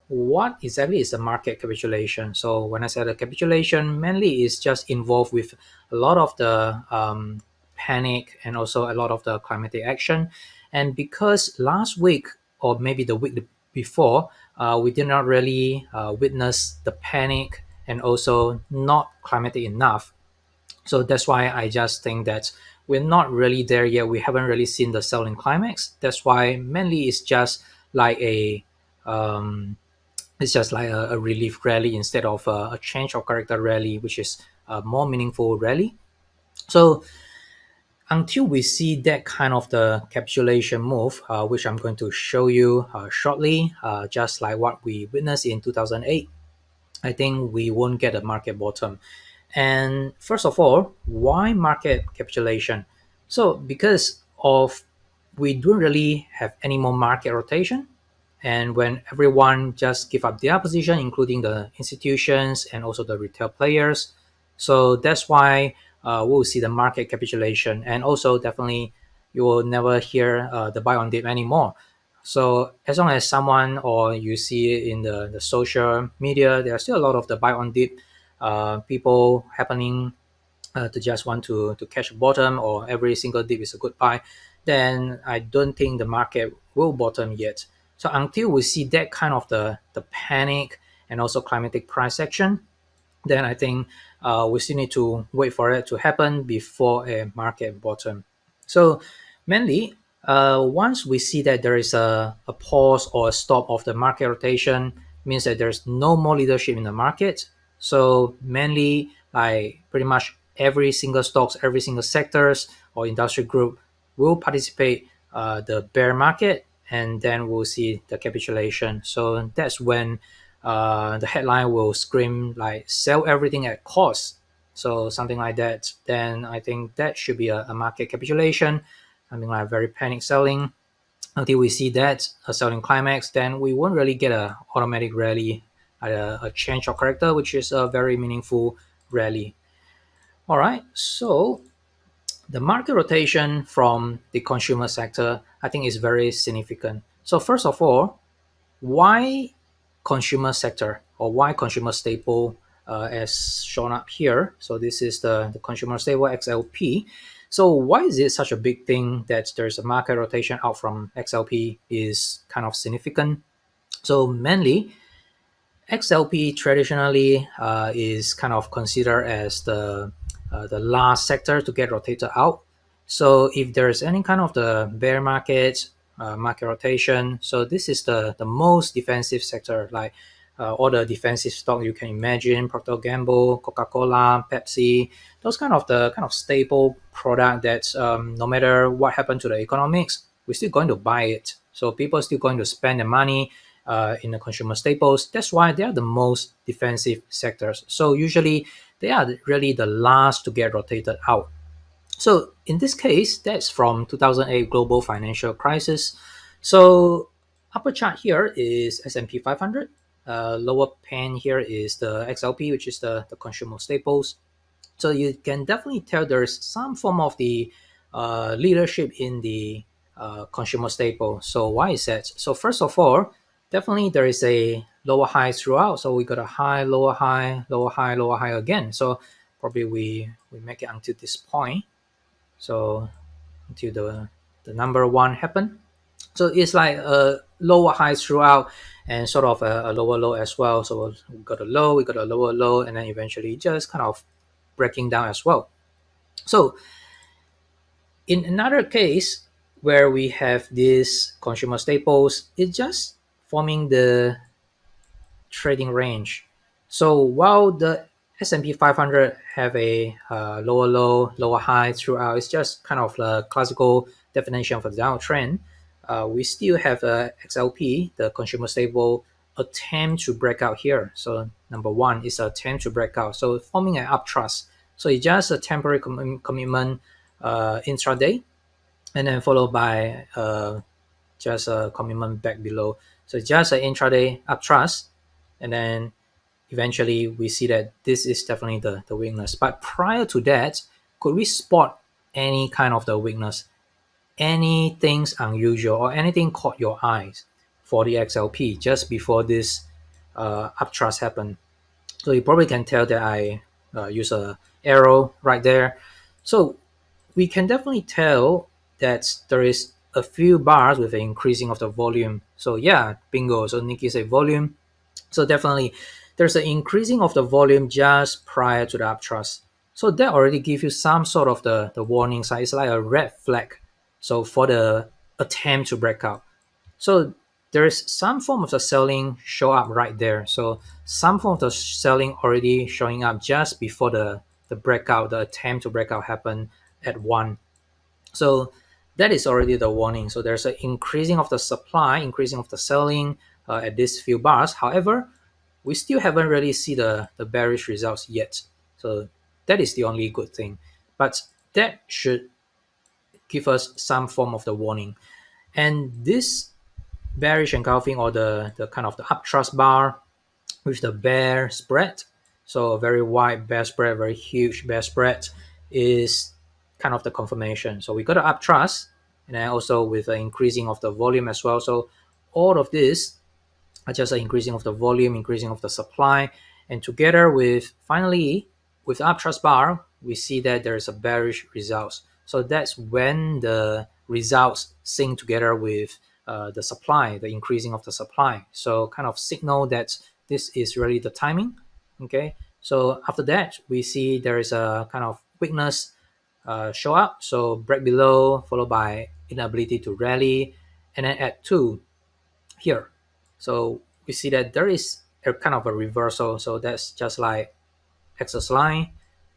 what exactly is the market capitulation? So when I said the capitulation, mainly is just involved with a lot of the panic and also a lot of the climatic action. And because last week or maybe the week before, we did not really witness the panic and also not climatic enough. So that's why I just think that we're not really there yet. We haven't really seen the selling climax. That's why mainly it's just like um, a relief rally instead of a change of character rally, which is a more meaningful rally. So until we see that kind of the capitulation move, which I'm going to show you shortly, just like what we witnessed in 2008, I think we won't get a market bottom. And first of all, why market capitulation? So because of we don't really have any more market rotation, and when everyone just give up their position, including the institutions and also the retail players, so that's why we'll see the market capitulation, and also definitely you will never hear the buy on dip anymore. So as long as someone or you see it in the social media, there are still a lot of the buy on dip people happening to just want to catch a bottom or every single dip is a good buy, then I don't think the market will bottom yet. So until we see that kind of the panic and also climatic price action, then I think we still need to wait for it to happen before a market bottom. So mainly, once we see that there is a pause or a stop of the market rotation, means that there's no more leadership in the market. So mainly, like pretty much every single stocks, every single sectors or industry group will participate the bear market, and then we'll see the capitulation. So that's when the headline will scream like "sell everything at cost." So something like that. Then I think that should be a market capitulation, something like very panic selling. Until we see that a selling climax, then we won't really get a automatic rally, a change of character, which is a very meaningful rally. All right, so the market rotation from the consumer sector, I think, is very significant. So first of all, why consumer sector or why consumer staple as shown up here? So this is the consumer staple XLP. So why is it such a big thing that there's a market rotation out from XLP is kind of significant? So mainly XLP traditionally is kind of considered as the last sector to get rotated out. So if there's any kind of the bear market, market rotation, so this is the most defensive sector, like all the defensive stock you can imagine, Procter Gamble, Coca-Cola, Pepsi, those kind of staple product that no matter what happened to the economics, we're still going to buy it. So people are still going to spend the money in the consumer staples. That's why they are the most defensive sectors. So usually they are really the last to get rotated out. So in this case, that's from 2008 global financial crisis. So upper chart here is S&P 500. Lower pane here is the XLP, which is the consumer staples. So you can definitely tell there's some form of the leadership in the consumer staple. So why is that? So first of all, definitely there is a lower high throughout. So we got a high, lower high, lower high, lower high again. So probably we make it until this point. So until the number one happen. So it's like a lower high throughout and sort of a lower low as well. So we got a low, we got a lower low, and then eventually just kind of breaking down as well. So in another case where we have these consumer staples, it's just forming the trading range. So while the S&P 500 have a lower low, lower high throughout, it's just kind of the classical definition for the downtrend. We still have a XLP, the consumer staple, attempt to break out here. So number one is attempt to break out. So forming an uptrust. So it's just a temporary commitment intraday, and then followed by just a commitment back below. So it's just an intraday uptrust, and then eventually we see that this is definitely the weakness. But prior to that, could we spot any kind of the weakness, anything unusual or anything caught your eyes for the XLP just before this upthrust happen. So you probably can tell that I use a arrow right there. So we can definitely tell that there is a few bars with an increasing of the volume. So yeah, bingo. So Nikki said volume. So definitely there's an increasing of the volume just prior to the upthrust. So that already gives you some sort of the warning sign. It's like a red flag. So for the attempt to break out. So there is some form of the selling show up right there. So some form of the selling already showing up just before the breakout, the attempt to break out happen at 1. So that is already the warning. So there's an increasing of the supply, increasing of the selling at these few bars. However, we still haven't really see the bearish results yet. So that is the only good thing. But that should give us some form of the warning. And this bearish engulfing, or the kind of the upthrust bar with the bear spread, so a very wide bear spread, very huge bear spread, is kind of the confirmation. So we got an upthrust, and then also with an increasing of the volume as well. So all of this are just an increasing of the volume, increasing of the supply, and together with finally with upthrust bar, we see that there is a bearish results. So that's when the results sync together with the supply, the increasing of the supply. So kind of signal that this is really the timing. Okay. So after that, we see there is a kind of weakness show up. So break below, followed by inability to rally, and then at 2 here. So we see that there is a kind of a reversal. So that's just like axis line,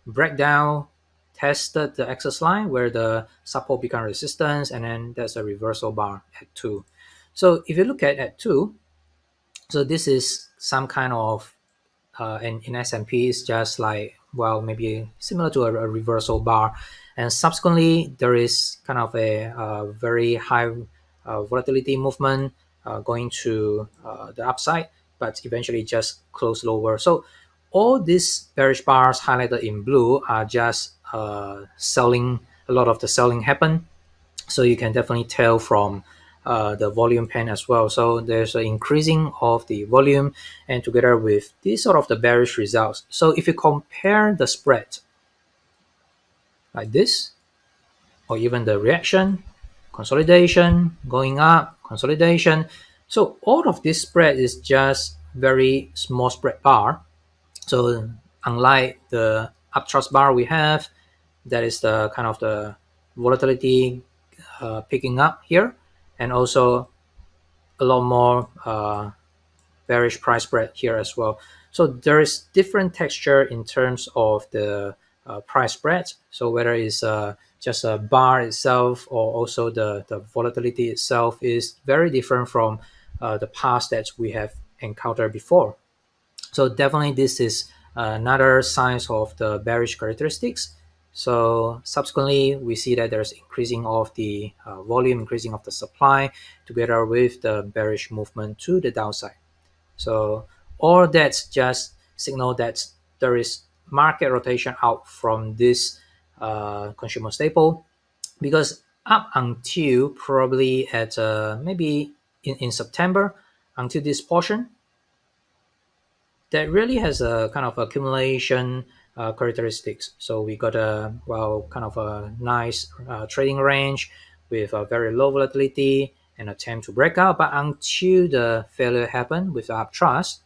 breakdown, tested the axis line where the support become resistance, and then there's a reversal bar at 2. So if you look at 2, so this is some kind of and in S&P it's just like, well, maybe similar to a reversal bar, and subsequently there is kind of a very high volatility movement going to the upside, but eventually just close lower. So all these bearish bars highlighted in blue are just selling. A lot of the selling happen, so you can definitely tell from the volume pen as well. So there's an increasing of the volume, and together with this sort of the bearish results. So if you compare the spread like this, or even the reaction, consolidation, going up, consolidation. So all of this spread is just very small spread bar. So unlike the upthrust bar we have, that is the kind of the volatility picking up here, and also a lot more bearish price spread here as well. So there is different texture in terms of the price spread. So whether it's just a bar itself, or also the volatility itself, is very different from the past that we have encountered before. So definitely this is another sign of the bearish characteristics. So subsequently, we see that there's increasing of the volume, increasing of the supply, together with the bearish movement to the downside. So all that just signal that there is market rotation out from this consumer staple, because up until probably at maybe in September, until this portion, that really has a kind of accumulation characteristics. So we got a, well, kind of a nice trading range with a very low volatility and attempt to break out. But until the failure happened with the uptrust,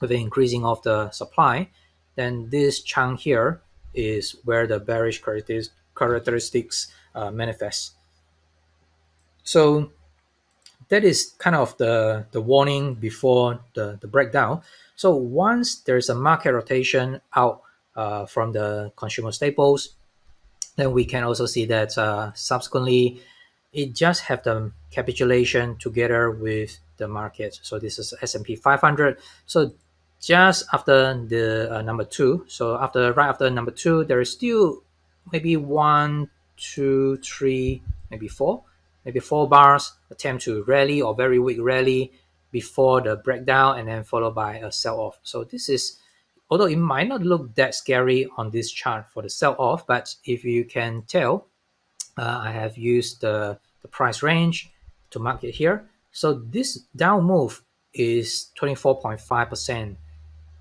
with the increasing of the supply, then this chunk here is where the bearish characteristics manifest. So that is kind of the warning before the breakdown. So once there's a market rotation out from the consumer staples, then we can also see that subsequently it just have the capitulation together with the market. So this is S&P 500. So just after the number 2, so right after number 2, there is still maybe 1, 2, 3, maybe 4, maybe 4 bars attempt to rally, or very weak rally before the breakdown, and then followed by a sell-off. So this is, although it might not look that scary on this chart for the sell-off, but if you can tell, I have used the price range to mark it here. So this down move is 24.5%.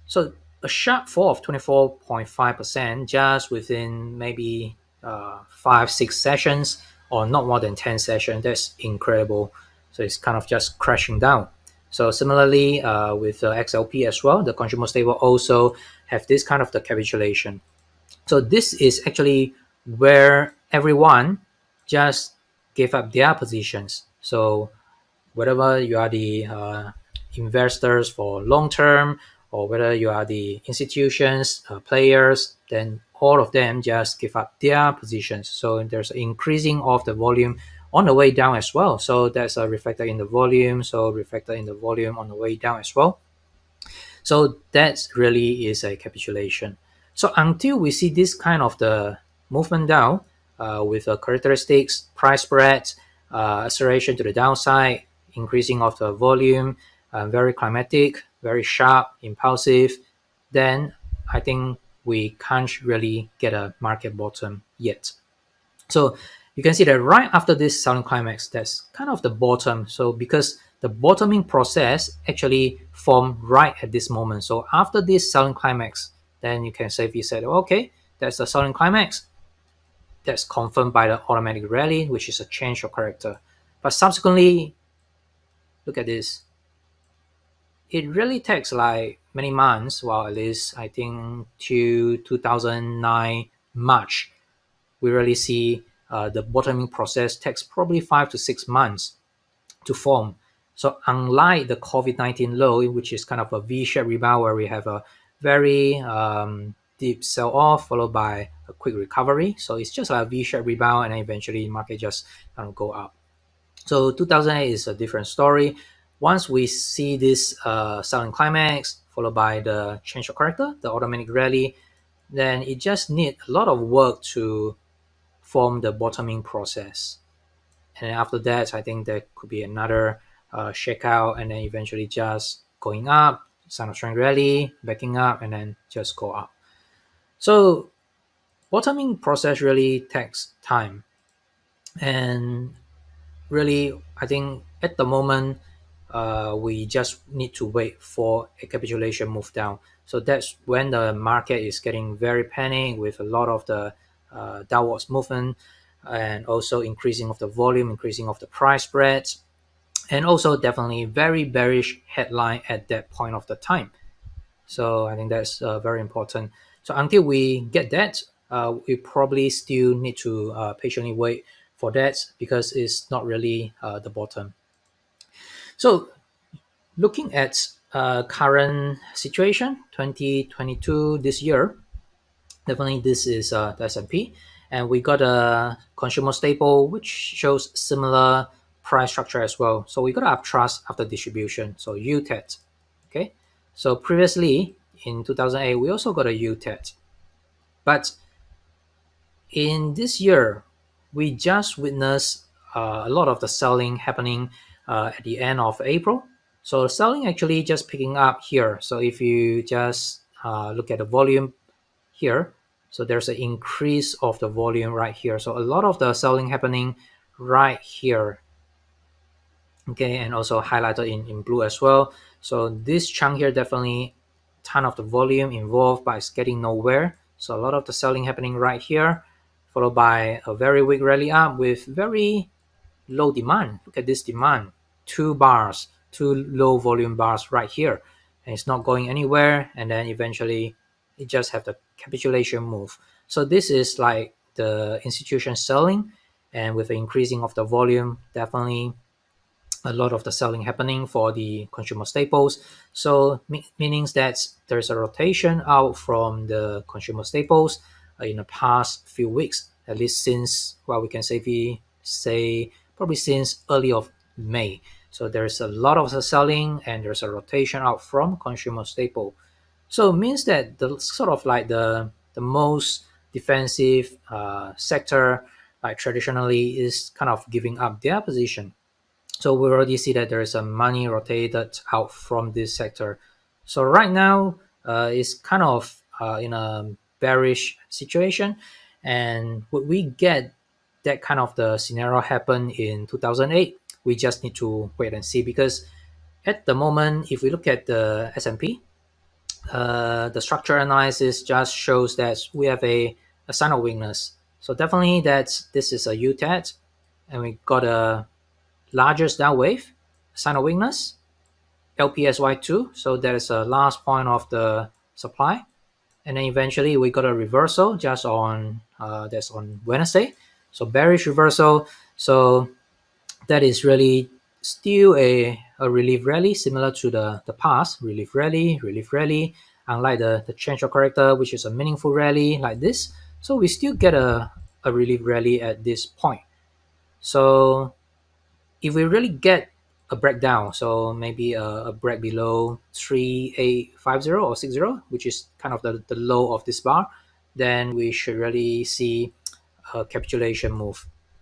So a sharp fall of 24.5% just within maybe 5-6 sessions, or not more than 10 sessions. That's incredible. So it's kind of just crashing down. So similarly with XLP as well, the consumer staple also have this kind of the capitulation. So this is actually where everyone just gave up their positions. So whatever you are the investors for long term, or whether you are the institutions, players, then all of them just give up their positions. So there's an increasing of the volume on the way down as well. So that's reflected in the volume. So reflected in the volume on the way down as well. So that really is a capitulation. So until we see this kind of the movement down with characteristics, price spread, acceleration to the downside, increasing of the volume, very climatic, very sharp, impulsive, then I think we can't really get a market bottom yet. So you can see that right after this selling climax, that's kind of the bottom. So because the bottoming process actually formed right at this moment. So after this selling climax, then you can safely say, okay, that's the selling climax. That's confirmed by the automatic rally, which is a change of character. But subsequently, look at this. It really takes like many months, well, at least I think to 2009 March, we really see the bottoming process takes probably 5 to 6 months to form. So unlike the COVID-19 low, which is kind of a V-shaped rebound where we have a very deep sell-off followed by a quick recovery. So it's just like a V-shaped rebound, and then eventually market just kind of go up. So 2008 is a different story. Once we see this selling climax followed by the change of character, the automatic rally, then it just needs a lot of work to form the bottoming process. And then after that, I think there could be another shakeout, and then eventually just going up, sign of strength rally, backing up, and then just go up. So bottoming process really takes time. And really, I think at the moment, we just need to wait for a capitulation move down. So that's when the market is getting very panicked with a lot of the downwards movement, and also increasing of the volume, increasing of the price spreads, and also definitely very bearish headline at that point of the time. So I think that's very important. So until we get that, we probably still need to patiently wait for that, because it's not really the bottom. So looking at current situation, 2022, this year, definitely this is the S&P, and we got a consumer staple which shows similar price structure as well. So we got uptrust after distribution, so UTET. Okay, so previously in 2008 we also got a UTET, but in this year we just witnessed a lot of the selling happening at the end of April. So selling actually just picking up here. So if you just look at the volume here, so there's an increase of the volume right here. So a lot of the selling happening right here. Okay, and also highlighted in blue as well. So this chunk here, definitely ton of the volume involved, but it's getting nowhere. So a lot of the selling happening right here, followed by a very weak rally up with very low demand. Look at this demand, two low volume bars right here, and it's not going anywhere. And then eventually it just have the capitulation move. So this is like the institution selling, and with the increasing of the volume, definitely a lot of the selling happening for the consumer staples. So meaning that there's a rotation out from the consumer staples in the past few weeks, at least since, well, we can safely say probably since early of May. So there's a lot of the selling, and there's a rotation out from consumer staple. So it means that the sort of like the most defensive sector, like traditionally, is kind of giving up their position. So we already see that there is a money rotated out from this sector. So right now, it's kind of in a bearish situation. And would we get that kind of the scenario happen in 2008? We just need to wait and see, because At the moment, if we look at the S&P, the structure analysis just shows that we have a sign of weakness. So definitely this is a U-TED, and we got a largest down wave, sign of weakness, LPSY2. So that is the last point of the supply. And then eventually we got a reversal just on that's on Wednesday. So bearish reversal. So that is really still a relief rally similar to the past relief rally, unlike the change of character, which is a meaningful rally like this. So we still get a relief rally at this point. So if we really get a breakdown, so maybe a break below 3850 or 60, which is kind of the low of this bar, then we should really see a capitulation move.